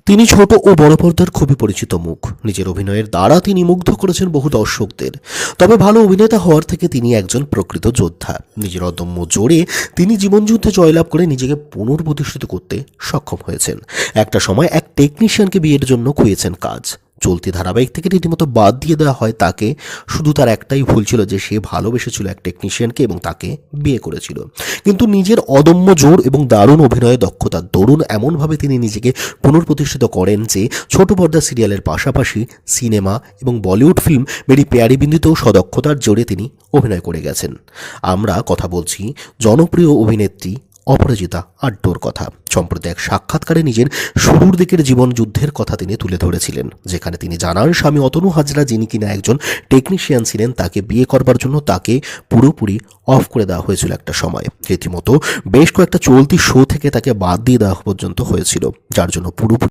তিনি ছোট ও বড় পর্দার খুবই পরিচিত মুখ। নিজের অভিনয়ের দ্বারা তিনি মুগ্ধ করেছেন বহু দর্শকদের। তবে ভালো অভিনেতা হওয়ার থেকে তিনি একজন প্রকৃত যোদ্ধা। নিজের অদম্য জোরে তিনি জীবনযুদ্ধে জয়লাভ করে নিজেকে পুনর্প্রতিষ্ঠিত করতে সক্ষম হয়েছেন। একটা সময় এক টেকনিশিয়ানকে বিয়ের জন্য খুঁজেছেন কাজ। চলতি ধারাবাহিক থেকে রীতিমতো বাদ দিয়ে দেওয়া হয় তাকে। শুধু তার একটাই ভুল ছিল যে সে ভালোবেসেছিল এক টেকনিশিয়ানকে এবং তাকে বিয়ে করেছিল। কিন্তু নিজের অদম্য জোর এবং দারুণ অভিনয়ে দক্ষতার দরুন এমনভাবে তিনি নিজেকে পুনর্প্রতিষ্ঠিত করেন যে ছোট পর্দা সিরিয়ালের পাশাপাশি সিনেমা এবং বলিউড ফিল্ম মেরি প্যারি বিন্দুতেও সদক্ষতার জোরে তিনি অভিনয় করে গেছেন। আমরা কথা বলছি জনপ্রিয় অভিনেত্রী অপরাজিতা আড্ডোর কথা। সম্প্রতি এক সাক্ষাৎকারে নিজের শুরুর দিকের জীবন যুদ্ধের কথা তিনি তুলে ধরেছিলেন, যেখানে তিনি জানান স্বামী অতনু হাজরা, যিনি কিনা একজন টেকনিশিয়ান ছিলেন, তাকে বিয়ে করবার জন্য তাকে পুরোপুরি অফ করে দেওয়া হয়েছিল একটা সময়। রীতিমতো বেশ কয়েকটা চলতি শো থেকে তাকে বাদ দিয়ে দেওয়া পর্যন্ত হয়েছিল, যার জন্য পুরোপুরি